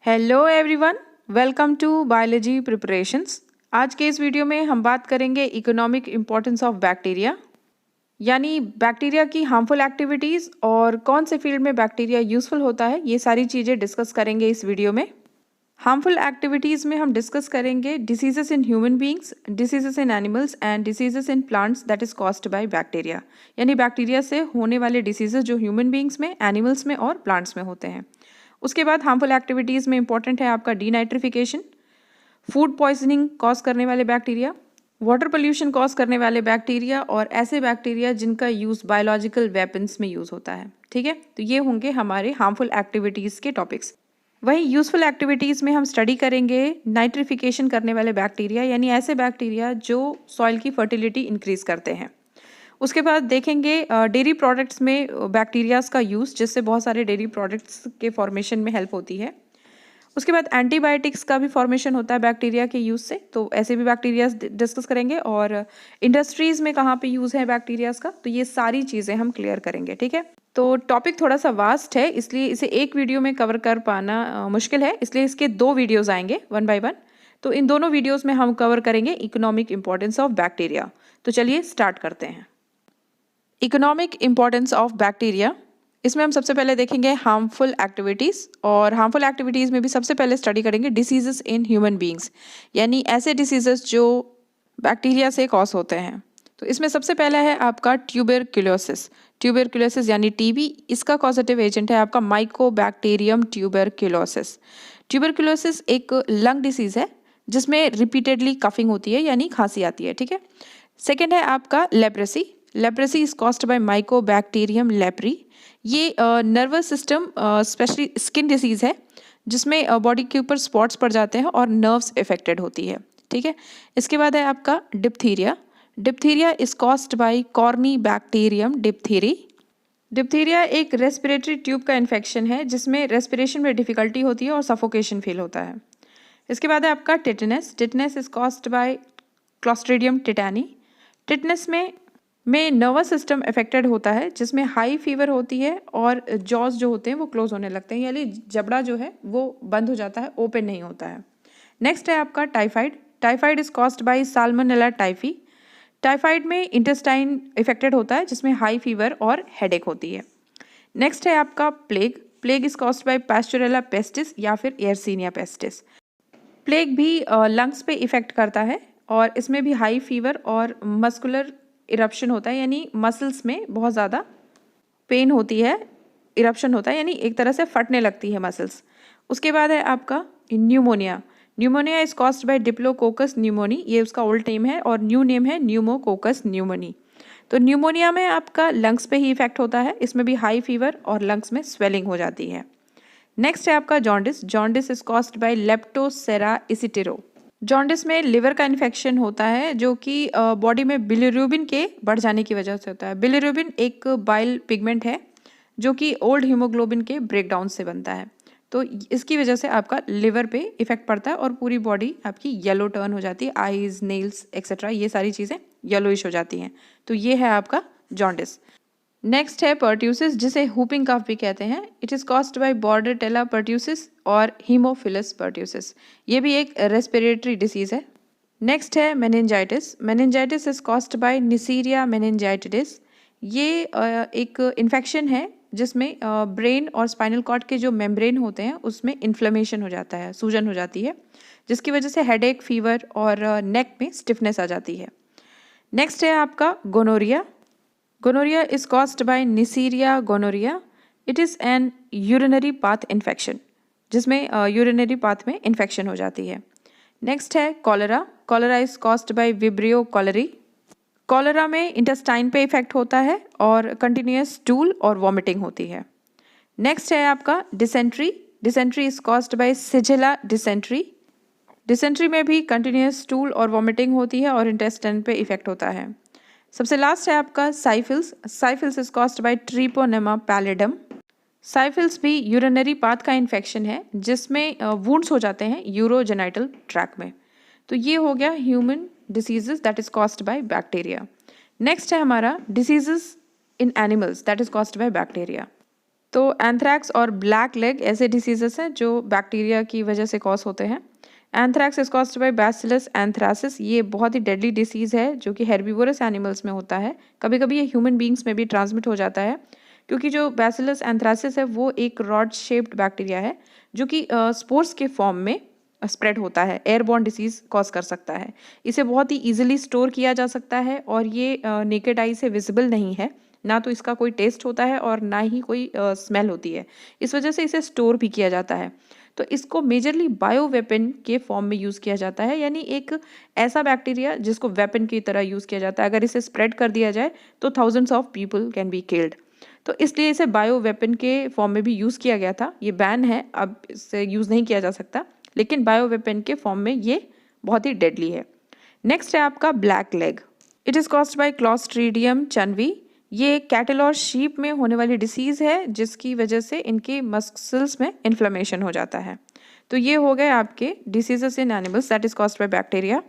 Hello everyone, welcome to biology preparations. आज के इस वीडियो में हम बात करेंगे इकोनॉमिक इम्पोर्टेंस ऑफ बैक्टीरिया, यानी बैक्टीरिया की हार्मफुल एक्टिविटीज़ और कौन से फील्ड में बैक्टीरिया यूज़फुल होता है, ये सारी चीज़ें डिस्कस करेंगे इस वीडियो में। हार्मफुल एक्टिविटीज़ में हम डिस्कस करेंगे diseases in human beings, diseases in animals and diseases in plants that is caused by bacteria, यानी बैक्टीरिया से होने वाले डिसीजेस जो ह्यूमन बींग्स में, एनिमल्स में और प्लांट्स में होते हैं। उसके बाद हार्मफुल एक्टिविटीज़ में इंपॉर्टेंट है आपका डीनाइट्रिफिकेशन, फूड पॉइजनिंग कॉज करने वाले बैक्टीरिया, वाटर पोल्यूशन कॉज करने वाले बैक्टीरिया और ऐसे बैक्टीरिया जिनका यूज़ बायोलॉजिकल वेपन्स में यूज़ होता है। ठीक है, तो ये होंगे हमारे हार्मफुल एक्टिविटीज़ के टॉपिक्स। वहीं यूज़फुल एक्टिविटीज़ में हम स्टडी करेंगे नाइट्रिफिकेशन करने वाले बैक्टीरिया, यानी ऐसे बैक्टीरिया जो सॉइल की फर्टिलिटी इंक्रीज़ करते हैं। उसके बाद देखेंगे डेयरी प्रोडक्ट्स में बैक्टीरियाज़ का यूज़, जिससे बहुत सारे डेयरी प्रोडक्ट्स के फॉर्मेशन में हेल्प होती है। उसके बाद एंटीबायोटिक्स का भी फॉर्मेशन होता है बैक्टीरिया के यूज़ से, तो ऐसे भी बैक्टीरियाज डिस्कस करेंगे। और इंडस्ट्रीज़ में कहाँ पे यूज़ है बैक्टीरियाज़ का, तो ये सारी चीज़ें हम क्लियर करेंगे। ठीक है, तो टॉपिक थोड़ा सा वास्ट है, इसलिए इसे एक वीडियो में कवर कर पाना मुश्किल है, इसलिए इसके 2 वीडियोज़ आएंगे 1 बाय 1। तो इन दोनों वीडियोज़ में हम कवर करेंगे इकोनॉमिक इम्पोर्टेंस ऑफ बैक्टीरिया। तो चलिए स्टार्ट करते हैं। इकोनॉमिक इम्पोर्टेंस ऑफ बैक्टीरिया, इसमें हम सबसे पहले देखेंगे हार्मफुल एक्टिविटीज़, और हार्मफुल एक्टिविटीज़ में भी सबसे पहले स्टडी करेंगे डिसीजेस इन ह्यूमन बींग्स, यानी ऐसे डिसीजेस जो बैक्टीरिया से कॉज होते हैं। तो इसमें सबसे पहला है आपका ट्यूबरक्यूलोसिस। ट्यूबरक्यूलोसिस यानी टीबी, इसका कॉजेटिव एजेंट है आपका माइकोबैक्टीरियम ट्यूबरक्यूलोसिस। ट्यूबरक्यूलोसिस एक लंग डिसीज़ है जिसमें रिपीटेडली कफिंग होती है, यानी खांसी आती है। ठीक है, सेकेंड है आपका leprosy. Leprosy is caused by mycobacterium leprae. ये nervous system specially skin disease है जिसमें बॉडी के ऊपर स्पॉट्स पड़ जाते हैं और नर्व्स इफेक्टेड होती है। ठीक है, इसके बाद है आपका diphtheria. Diphtheria is caused by corynebacterium diphtheriae. Diphtheria एक रेस्पिरेटरी ट्यूब का इन्फेक्शन है जिसमें रेस्पिरेशन में डिफिकल्टी होती है और सफोकेशन फील होता है। इसके बाद है आपका tetanus. Tetanus is caused by Clostridium tetani. Tetanus में नर्वस सिस्टम अफेक्टेड होता है जिसमें हाई फीवर होती है और जॉज जो होते हैं वो क्लोज होने लगते हैं, यानी जबड़ा जो है वो बंद हो जाता है, ओपन नहीं होता है। नेक्स्ट है आपका typhoid. Typhoid is caused bye salmonella typhi. Typhoid में इंटेस्टाइन इफेक्टेड होता है जिसमें हाई फीवर और हेडेक होती है। नेक्स्ट है आपका plague. Plague is caused by pasteurella pestis या फिर एयरसीनिया पेस्टिस। प्लेग भी लंग्स पे इफेक्ट करता है और इसमें भी हाई फीवर और मस्कुलर इरप्शन होता है, यानी मसल्स में बहुत ज़्यादा पेन होती है, इरप्शन होता है, यानी एक तरह से फटने लगती है मसल्स। उसके बाद है आपका pneumonia. Pneumonia is caused bye diplococcus pneumoniae, ये उसका ओल्ड नेम है, और न्यू नेम है न्यूमोकोकस न्यूमोनी। तो न्यूमोनिया में आपका लंग्स पे ही इफेक्ट होता है, इसमें भी हाई फीवर और लंग्स में स्वेलिंग हो जाती है। नेक्स्ट है आपका jaundice. Jaundice is caused by leptospira इसिटिरो। जॉन्डिस में लिवर का इन्फेक्शन होता है जो कि बॉडी में बिलिरुबिन के बढ़ जाने की वजह से होता है। बिलिरुबिन एक बाइल पिगमेंट है जो कि ओल्ड हीमोग्लोबिन के ब्रेकडाउन से बनता है, तो इसकी वजह से आपका लिवर पे इफेक्ट पड़ता है और पूरी बॉडी आपकी येलो टर्न हो जाती है, आईज, नेल्स एक्सेट्रा, ये सारी चीज़ें येलोइश हो जाती हैं। तो ये है आपका जॉन्डिस। नेक्स्ट है पर्ट्यूसिस, जिसे हुपिंग कफ भी कहते हैं। It is caused by bordetella pertussis और हीमोफिलस पर्ट्यूसिस। ये भी एक रेस्पिरेटरी डिसीज़ है। नेक्स्ट है meningitis. Meningitis is caused by neisseria meningitis. ये एक इन्फेक्शन है जिसमें ब्रेन और स्पाइनल कॉर्ड के जो मेम्ब्रेन होते हैं उसमें इन्फ्लेमेशन हो जाता है, सूजन हो जाती है, जिसकी वजह से हेडेक, फीवर और नेक में स्टिफनेस आ जाती है। नेक्स्ट है आपका gonorrhoea. Gonorrhea is caused by Neisseria gonorrhea. It is an urinary path infection, जिसमें यूरिनरी पाथ में इन्फेक्शन हो जाती है। नेक्स्ट है cholera. Cholera is caused by vibrio cholerae. Cholera में इंटेस्टाइन पे इफेक्ट होता है और कंटिन्यूस स्टूल और वॉमिटिंग होती है। नेक्स्ट है आपका dysentery. Dysentery is caused by shigella dysentery. Dysentery में भी कंटिन्यूस स्टूल और वॉमिटिंग होती है और इंटेस्टाइन पे इफेक्ट होता है। सबसे लास्ट है आपका साइफिल्स। साइफिल्स is caused bye Treponema pallidum. साइफिल्स भी यूरिनरी पाथ का इन्फेक्शन है जिसमें वुंड्स हो जाते हैं यूरोजेनाइटल ट्रैक में। तो ये हो गया human diseases that is caused by bacteria. Next है हमारा diseases in animals that is caused by bacteria. तो एंथ्रैक्स और ब्लैक लेग ऐसे डिसीजेस हैं जो बैक्टीरिया की वजह से कॉज होते हैं। Anthrax is caused by bacillus anthracis. ये बहुत ही डेडली डिसीज़ है जो कि हेर्बिवोरस एनिमल्स में होता है। कभी कभी ये ह्यूमन बींग्स में भी ट्रांसमिट हो जाता है, क्योंकि जो बैसिलस एंथ्रासिस है वो एक रॉड शेप्ड बैक्टीरिया है जो कि स्पोर्स के फॉर्म में स्प्रेड होता है। एयरबॉर्न डिसीज कॉज कर सकता है। इसे बहुत ही ईजिली स्टोर किया जा सकता है और ये नेकेड आई से विजिबल नहीं है, ना तो इसका कोई टेस्ट होता है और ना ही कोई स्मेल होती है। इस वजह से इसे स्टोर भी किया जाता है। तो इसको मेजरली बायो वेपन के फॉर्म में यूज़ किया जाता है, यानी एक ऐसा बैक्टीरिया जिसको वेपन की तरह यूज़ किया जाता है। अगर इसे स्प्रेड कर दिया जाए तो thousands of people can be killed. तो इसलिए इसे बायो वेपन के फॉर्म में भी यूज़ किया गया था। ये बैन है, अब इसे यूज़ नहीं किया जा सकता, लेकिन बायो वेपन के फॉर्म में ये बहुत ही डेडली है। नेक्स्ट है आपका black leg. It is caused by clostridium chauvoei. ये कैटल और शीप में होने वाली डिसीज़ है जिसकी वजह से इनके मसल्स में इन्फ्लेमेशन हो जाता है। तो ये हो गए आपके diseases in animals that is caused by bacteria.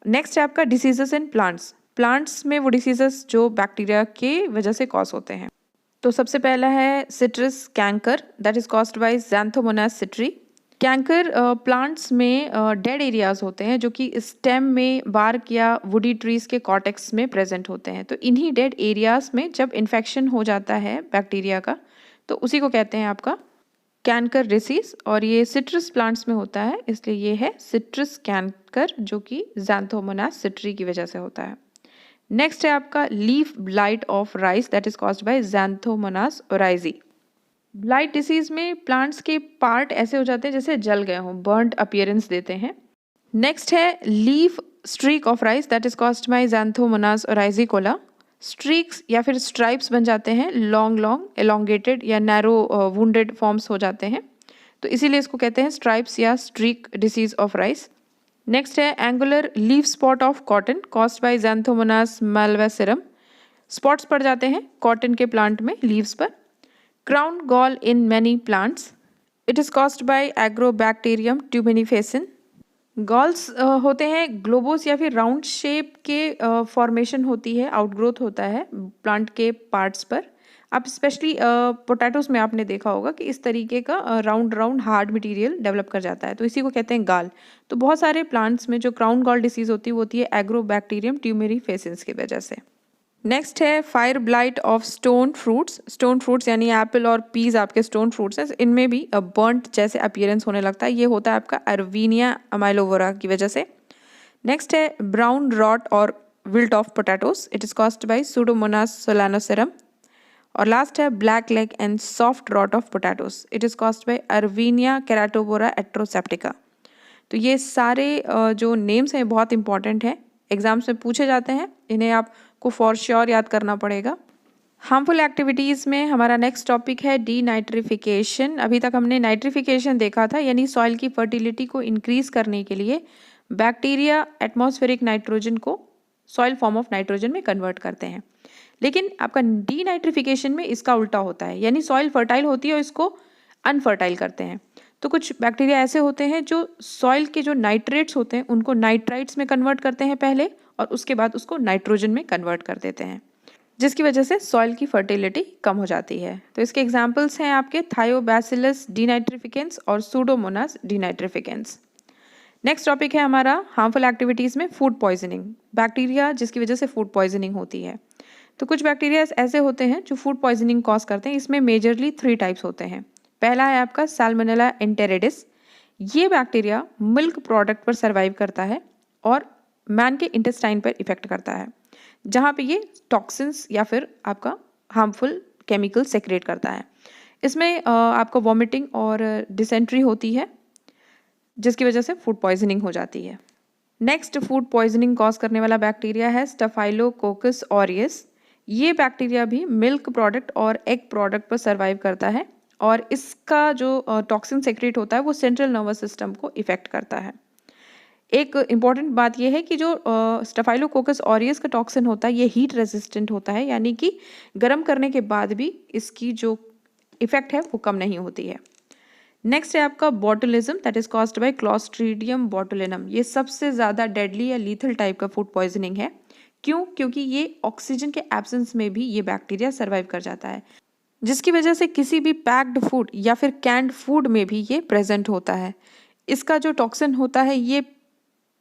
Next है आपका डिसीजेस इन प्लांट्स। प्लांट्स में वो डिसीजेस जो बैक्टीरिया के वजह से कॉज होते हैं। तो सबसे पहला है citrus canker that is caused by xanthomonas citri. Canker plants में डेड एरियाज होते हैं जो कि स्टेम में, बार्क या वुडी ट्रीज के कॉर्टेक्स में प्रेजेंट होते हैं। तो इन्हीं डेड एरियाज में जब इन्फेक्शन हो जाता है बैक्टीरिया का तो उसी को कहते हैं आपका कैंकर डिसीज, और ये सिट्रस प्लांट्स में होता है, इसलिए ये है सिट्रस कैंकर जो कि ज़ैंथोमोनास सिट्री की वजह से होता है। नेक्स्ट है आपका leaf blight of rice that is caused by Xanthomonas oryzae. Blight disease में प्लांट्स के पार्ट ऐसे हो जाते हैं जैसे जल गए हों, बर्न्ड अपीयरेंस देते हैं। नेक्स्ट है leaf streak of rice that is caused by xanthomonas oryzicola. Streaks या फिर स्ट्राइप्स बन जाते हैं, लॉन्ग लॉन्ग एलोंगेटेड या नैरो वुंडेड फॉर्म्स हो जाते हैं, तो इसीलिए इसको कहते हैं स्ट्राइप्स या streak disease of rice. Next है angular leaf spot of cotton caused by xanthomonas malvacearum. Spots पड़ जाते हैं कॉटन के प्लांट में लीव्स पर। Crown gall in many plants, it is caused by agrobacterium tumefaciens. Galls होते हैं ग्लोबोस या फिर राउंड शेप के फॉर्मेशन होती है, आउटग्रोथ होता है प्लांट के पार्ट्स पर। आप स्पेशली पोटैटोस में आपने देखा होगा कि इस तरीके का round round hard material develop कर जाता है, तो इसी को कहते हैं गाल। तो बहुत सारे प्लांट्स में जो क्राउन गॉल डिसीज होती है वो होती है एग्रोबैक्टीरियम ट्यूमेरिफेसिन्स की वजह से। नेक्स्ट है fire blight of stone fruits. Stone fruits यानी एप्पल और पीज आपके स्टोन फ्रूट्स हैं, इनमें भी बर्न्ट जैसे अपीयरेंस होने लगता है। ये होता है आपका अर्वीनिया अमाइलोवोरा की वजह से। नेक्स्ट है ब्राउन रॉट और wilt of potatoes, it is caused by pseudomonas solanacearum. और लास्ट है black leg and soft rot of potatoes, it is caused by erwinia carotovora atroseptica. तो ये सारे जो नेम्स हैं बहुत इंपॉर्टेंट हैं, एग्जाम्स में पूछे जाते हैं, इन्हें आपको फॉर श्योर याद करना पड़ेगा। हार्मफुल एक्टिविटीज़ में हमारा नेक्स्ट टॉपिक है डीनाइट्रिफिकेशन। अभी तक हमने नाइट्रिफिकेशन देखा था, यानी सॉइल की फर्टिलिटी को इंक्रीज करने के लिए बैक्टीरिया एटमॉस्फेरिक नाइट्रोजन को सॉइल फॉर्म ऑफ नाइट्रोजन में कन्वर्ट करते हैं। लेकिन आपका डीनाइट्रिफिकेशन में इसका उल्टा होता है, यानी सॉइल फर्टाइल होती है और इसको अनफर्टाइल करते हैं। तो कुछ बैक्टीरिया ऐसे होते हैं जो सॉइल के जो नाइट्रेट्स होते हैं उनको नाइट्राइट्स में कन्वर्ट करते हैं पहले, और उसके बाद उसको नाइट्रोजन में कन्वर्ट कर देते हैं, जिसकी वजह से सॉइल की फर्टिलिटी कम हो जाती है। तो इसके एग्जाम्पल्स हैं आपके थायोबैसिलस डीनाइट्रिफिकेंस और सूडोमोनास डीनाइट्रिफिकेंस। नेक्स्ट टॉपिक है हमारा हार्मफुल एक्टिविटीज़ में फूड पॉइजनिंग। बैक्टीरिया जिसकी वजह से फूड पॉइजनिंग होती है। तो कुछ बैक्टीरिया ऐसे होते हैं जो फूड पॉइजनिंग कॉज करते हैं। इसमें मेजरली 3 टाइप्स होते हैं। पहला है आपका सैल्मोनेला एंटेरिडिस। ये बैक्टीरिया मिल्क प्रोडक्ट पर सर्वाइव करता है और मैन के इंटेस्टाइन पर इफेक्ट करता है, जहाँ पे ये टॉक्सिन्स या फिर आपका हार्मफुल केमिकल सेक्रेट करता है। इसमें आपको वॉमिटिंग और डिसेंट्री होती है, जिसकी वजह से फूड पॉइजनिंग हो जाती है। नेक्स्ट फूड पॉइजनिंग कॉज करने वाला बैक्टीरिया है स्टाफाइलोकोकस ऑरियस। ये बैक्टीरिया भी मिल्क प्रोडक्ट और एग प्रोडक्ट पर सर्वाइव करता है, और इसका जो टॉक्सिन सेक्रेट होता है वो सेंट्रल नर्वस सिस्टम को इफेक्ट करता है। एक इम्पॉर्टेंट बात यह है कि जो स्टाफाइलोकोकस ऑरियस का टॉक्सिन होता है ये हीट रेजिस्टेंट होता है, यानी कि गर्म करने के बाद भी इसकी जो इफेक्ट है वो कम नहीं होती है। नेक्स्ट है आपका botulism that is caused by Clostridium botulinum. ये सबसे ज़्यादा डेडली या लीथल टाइप का फूड पॉइजनिंग है। क्यों? क्योंकि ये ऑक्सीजन के एब्सेंस में भी ये बैक्टीरिया सर्वाइव कर जाता है। जिसकी वजह से किसी भी पैक्ड फूड या फिर कैंड फूड में भी ये प्रेजेंट होता है। इसका जो टॉक्सिन होता है ये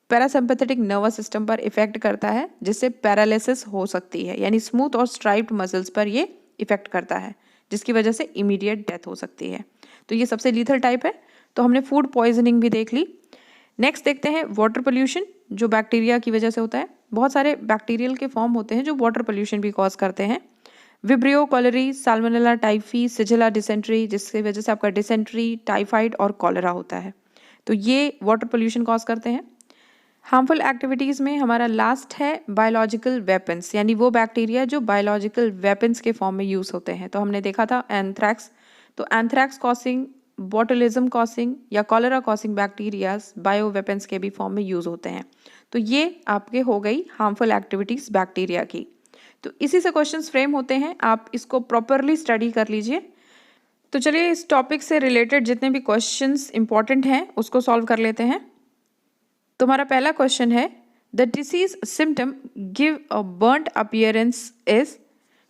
पैरासिम्पैथेटिक नर्वस सिस्टम पर इफेक्ट करता है, जिससे पैरालिसिस हो सकती है, यानी स्मूथ और स्ट्राइप्ड मसल्स पर ये इफेक्ट करता है, जिसकी वजह से इमीडिएट डेथ हो सकती है। तो ये सबसे लीथल टाइप है। तो हमने फूड पॉइजनिंग भी देख ली। नेक्स्ट देखते हैं वाटर पोल्यूशन, जो बैक्टीरिया की वजह से होता है। बहुत सारे बैक्टीरियल के फॉर्म होते हैं जो वाटर पोल्यूशन भी कॉज करते हैं। Vibrio cholerae, salmonella typhi, shigella dysentery, जिसकी वजह से आपका डिसेंट्री, टाइफाइड और कॉलरा होता है। तो ये वाटर पोल्यूशन कॉज करते हैं। हार्मफुल एक्टिविटीज़ में हमारा लास्ट है बायोलॉजिकल वेपन्स, यानी वो बैक्टीरिया जो बायोलॉजिकल वेपन्स के फॉर्म में यूज़ होते हैं। तो हमने देखा था एंथ्रैक्स। तो एंथ्रैक्स कॉसिंग, बोटुलिज्म कॉसिंग या cholera causing bacterias bio weapons के भी फॉर्म में यूज़ होते हैं। तो ये आपके हो गई हार्मफुल एक्टिविटीज़ बैक्टीरिया की। तो इसी से क्वेश्चंस फ्रेम होते हैं, आप इसको प्रॉपरली स्टडी कर लीजिए। तो चलिए इस टॉपिक से रिलेटेड जितने भी क्वेश्चंस इंपॉर्टेंट हैं उसको सॉल्व कर लेते हैं। तो हमारा पहला क्वेश्चन है, the disease symptom give a burnt appearance is.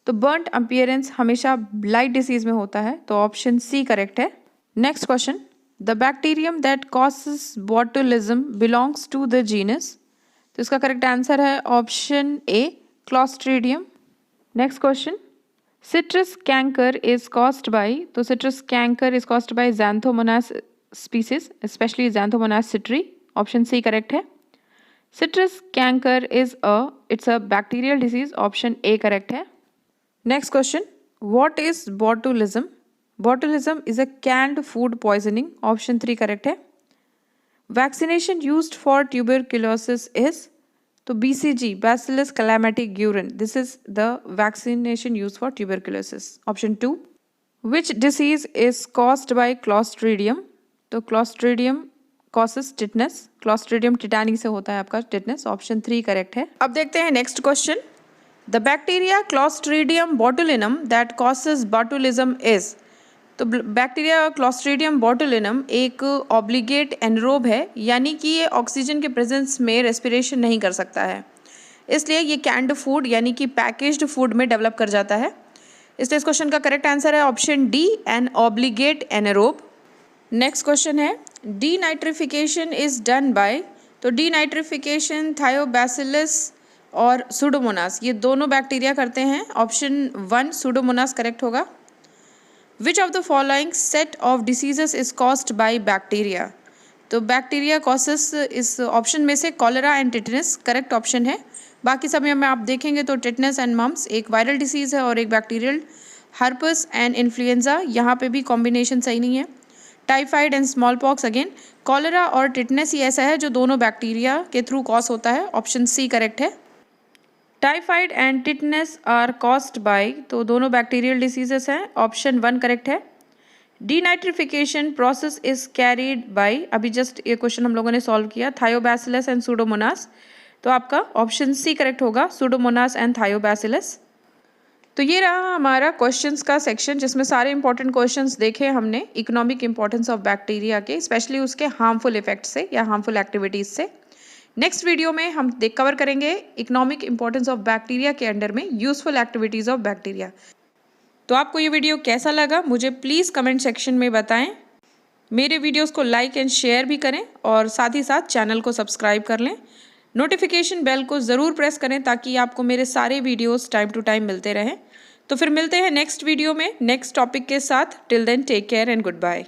तो बर्न्ट अपीयरेंस हमेशा ब्लाइट डिसीज में होता है, तो ऑप्शन सी करेक्ट है। Next question, the bacterium that causes botulism belongs to the genus. तो इसका करेक्ट आंसर है option A, clostridium. Next question, citrus canker is caused by. तो citrus canker is caused by xanthomonas species, specially xanthomonas citri. Option C correct है। Citrus canker it's a bacterial disease. Option A correct है। Next question, what is botulism. Botulism is a canned food poisoning. Option 3 correct है। Vaccination used for tuberculosis is. तो BCG, bacillus Calmette Guerin, this is the vaccination used for tuberculosis. Option 2। Which disease is caused by clostridium. तो clostridium causes tetanus. Clostridium tetani से होता है आपका tetanus. Option 3 correct है। अब देखते हैं next question, the bacteria Clostridium botulinum that causes botulism is. तो बैक्टीरिया क्लॉस्ट्रीडियम बोटुलिनम एक ऑब्लिगेट एनरोब है, यानी कि ये ऑक्सीजन के प्रेजेंस में रेस्पिरेशन नहीं कर सकता है, इसलिए ये कैंड फूड यानी कि पैकेज्ड फूड में डेवलप कर जाता है। इसलिए इस क्वेश्चन का करेक्ट आंसर है option D, an obligate anaerobe. Next question है, डीनाइट्रिफिकेशन इज डन बाय। तो डीनाइट्रिफिकेशन थायोबैसिलस और सुडोमोनास, ये दोनों बैक्टीरिया करते हैं। ऑप्शन 1 सुडोमोनास करेक्ट होगा। Which of the following set of diseases is caused by bacteria. तो बैक्टीरिया कॉसेस इस ऑप्शन में से cholera and tetanus correct option है। बाकी सब में आप देखेंगे तो टिटनेस एंड मम्स एक वायरल डिसीज है और एक बैक्टीरियल हर्पस एंड इन्फ्लुएंजा, यहाँ पे भी कॉम्बिनेशन सही नहीं है। Typhoid and small pox again, cholera और टिटनेस ही ऐसा है जो दोनों बैक्टीरिया के थ्रू कॉज होता है। ऑप्शन सी करेक्ट है। Typhoid and tetanus are caused by, तो दोनों बैक्टीरियल डिसीजेस हैं। ऑप्शन 1 करेक्ट है। Denitrification process is carried by, अभी जस्ट ये क्वेश्चन हम लोगों ने सॉल्व किया, थायोबैसिलस एंड सुडोमोनास। तो आपका ऑप्शन सी करेक्ट होगा, सुडोमोनास एंड थायोबैसिलस। तो ये रहा हमारा क्वेश्चंस का सेक्शन, जिसमें सारे इंपॉर्टेंट क्वेश्चंस देखे हमने इकोनॉमिक इंपॉर्टेंस ऑफ बैक्टीरिया के, स्पेशली उसके हार्मफुल इफेक्ट से या हार्मफुल एक्टिविटीज़ से। नेक्स्ट वीडियो में हम कवर करेंगे इकोनॉमिक इंपॉर्टेंस ऑफ बैक्टीरिया के अंडर में यूजफुल एक्टिविटीज़ ऑफ बैक्टीरिया। तो आपको ये वीडियो कैसा लगा मुझे प्लीज़ कमेंट सेक्शन में बताएं। मेरे वीडियोज़ को लाइक एंड शेयर भी करें और साथ ही साथ चैनल को सब्सक्राइब कर लें। नोटिफिकेशन बेल को ज़रूर प्रेस करें ताकि आपको मेरे सारे वीडियोस टाइम टू टाइम मिलते रहें। तो फिर मिलते हैं नेक्स्ट वीडियो में नेक्स्ट टॉपिक के साथ। Till then take care and good bye.